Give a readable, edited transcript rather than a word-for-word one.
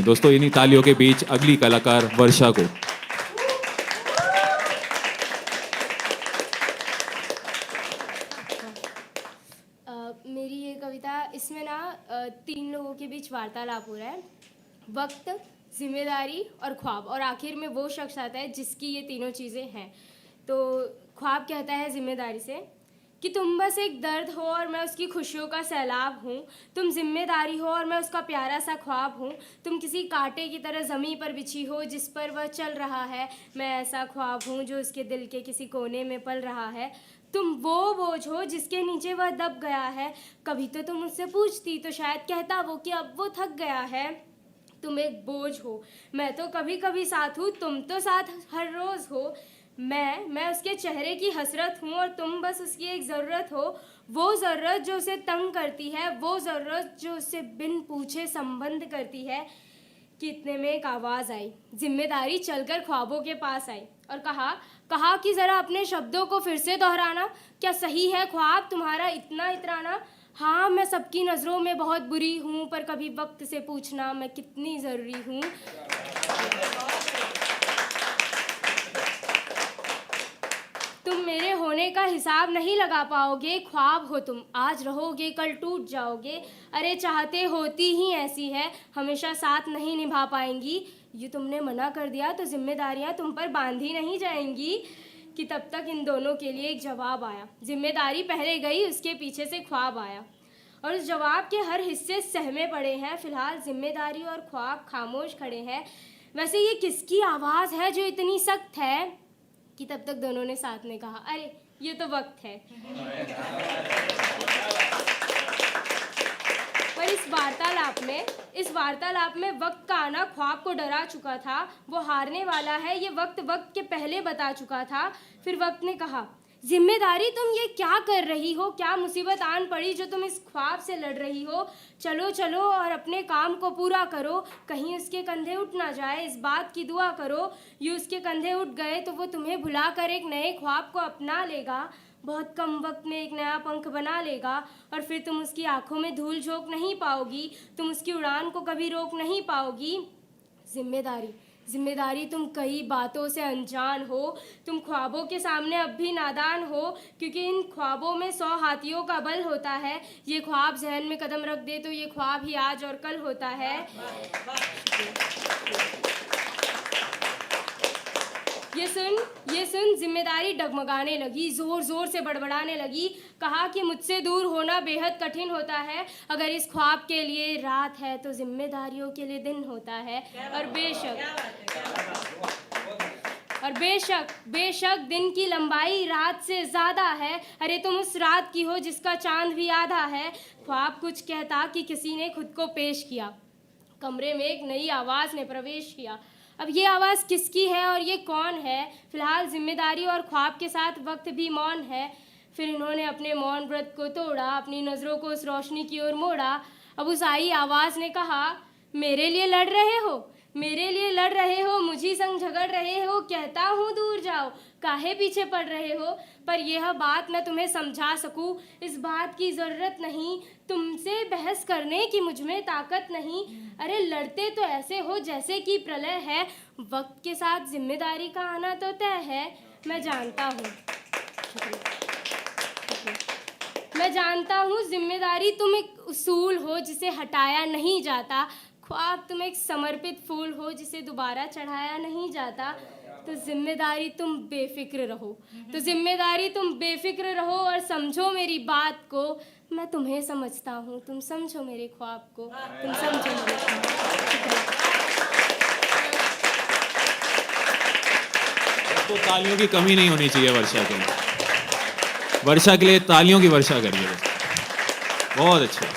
दोस्तों इन्हीं तालियों के बीच अगली कलाकार वर्षा को। मेरी ये कविता, इसमें ना 3 लोगों के बीच वार्तालाप हो रहा है, वक्त, जिम्मेदारी और ख्वाब, और आखिर में वो शख्स आता है जिसकी ये तीनों चीज़ें हैं। तो ख्वाब कहता है जिम्मेदारी से कि तुम बस एक दर्द हो और मैं उसकी खुशियों का सैलाब हूँ, तुम जिम्मेदारी हो और मैं उसका प्यारा सा ख्वाब हूँ, तुम किसी कांटे की तरह ज़मीं पर बिछी हो जिस पर वह चल रहा है, मैं ऐसा ख्वाब हूँ जो उसके दिल के किसी कोने में पल रहा है, तुम वो बोझ हो जिसके नीचे वह दब गया है, कभी तो तुम उससे पूछती तो शायद कहता वो कि अब वो थक गया है, तुम एक बोझ हो, मैं तो कभी कभी साथ हूँ, तुम तो साथ हर रोज़ हो, मैं उसके चेहरे की हसरत हूँ और तुम बस उसकी एक ज़रूरत हो, वो ज़रूरत जो उसे तंग करती है, वो ज़रूरत जो उससे बिन पूछे संबंध करती है। कि इतने में एक आवाज़ आई, जिम्मेदारी चलकर ख्वाबों के पास आई और कहा कि ज़रा अपने शब्दों को फिर से दोहराना, क्या सही है ख्वाब तुम्हारा इतना इतराना? हाँ, मैं सबकी नज़रों में बहुत बुरी हूँ, पर कभी वक्त से पूछना मैं कितनी ज़रूरी हूँ। तुम मेरे होने का हिसाब नहीं लगा पाओगे, ख्वाब हो तुम, आज रहोगे कल टूट जाओगे, अरे चाहते होती ही ऐसी है, हमेशा साथ नहीं निभा पाएंगी, ये तुमने मना कर दिया तो जिम्मेदारियां तुम पर बांधी नहीं जाएंगी। कि तब तक इन दोनों के लिए एक जवाब आया, जिम्मेदारी पहले गई, उसके पीछे से ख्वाब आया और उस जवाब के हर हिस्से सहमे पड़े हैं, फिलहाल जिम्मेदारी और ख्वाब खामोश खड़े हैं। वैसे ये किसकी आवाज़ है जो इतनी सख्त है? कि तब तक दोनों ने साथ में कहा, अरे ये तो वक्त है। पर इस वार्तालाप में वक्त का आना ख्वाब को डरा चुका था, वो हारने वाला है ये वक्त के पहले बता चुका था। फिर वक्त ने कहा, जिम्मेदारी तुम ये क्या कर रही हो, क्या मुसीबत आन पड़ी जो तुम इस ख्वाब से लड़ रही हो, चलो चलो और अपने काम को पूरा करो, कहीं उसके कंधे उठ ना जाए, इस बात की दुआ करो, ये उसके कंधे उठ गए तो वो तुम्हें भुलाकर एक नए ख्वाब को अपना लेगा, बहुत कम वक्त में एक नया पंख बना लेगा और फिर तुम उसकी आंखों में धूल झोंक नहीं पाओगी, तुम उसकी उड़ान को कभी रोक नहीं पाओगी। जिम्मेदारी तुम कई बातों से अनजान हो, तुम ख्वाबों के सामने अब भी नादान हो, क्योंकि इन ख्वाबों में 100 हाथियों का बल होता है, ये ख्वाब जहन में कदम रख दे तो ये ख्वाब ही आज और कल होता है। ये सुन जिम्मेदारी डगमगाने लगी, जोर जोर से बड़बड़ाने लगी, कहा कि मुझसे दूर होना बेहद कठिन होता है, अगर इस ख्वाब के लिए रात है तो जिम्मेदारियों के लिए दिन होता है, और बेशक दिन की लंबाई रात से ज़्यादा है, अरे तुम उस रात की हो जिसका चांद भी आधा है। ख्वाब कुछ कहता कि किसी ने खुद को पेश किया, कमरे में एक नई आवाज़ ने प्रवेश किया। अब ये आवाज़ किसकी है और ये कौन है? फिलहाल जिम्मेदारी और ख्वाब के साथ वक्त भी मौन है। फिर इन्होंने अपने मौन व्रत को तोड़ा, अपनी नज़रों को उस रोशनी की ओर मोड़ा। अब उस आई आवाज़ ने कहा, मेरे लिए लड़ रहे हो, मुझी संग झगड़ रहे हो, कहता हूँ दूर जाओ, काहे पीछे पड़ रहे हो, पर यह बात मैं तुम्हें समझा सकूं, इस बात की ज़रूरत नहीं तुमसे बहस करने की, मुझ में ताकत नहीं, अरे लड़ते तो ऐसे हो जैसे कि प्रलय है, वक्त के साथ जिम्मेदारी का आना तो तय है, मैं जानता हूँ जिम्मेदारी तुम एक उसूल हो जिसे हटाया नहीं जाता, ख्वाब तुम एक समर्पित फूल हो जिसे दोबारा चढ़ाया नहीं जाता, तो जिम्मेदारी तुम बेफिक्र रहो और समझो मेरी बात को, मैं तुम्हें समझता हूँ, तुम समझो मेरे ख्वाब को, तुम समझो मेरे ख्वाब। तो तालियों की कमी नहीं होनी चाहिए वर्षा के लिए, वर्षा के लिए तालियों की वर्षा करिए। बहुत अच्छा।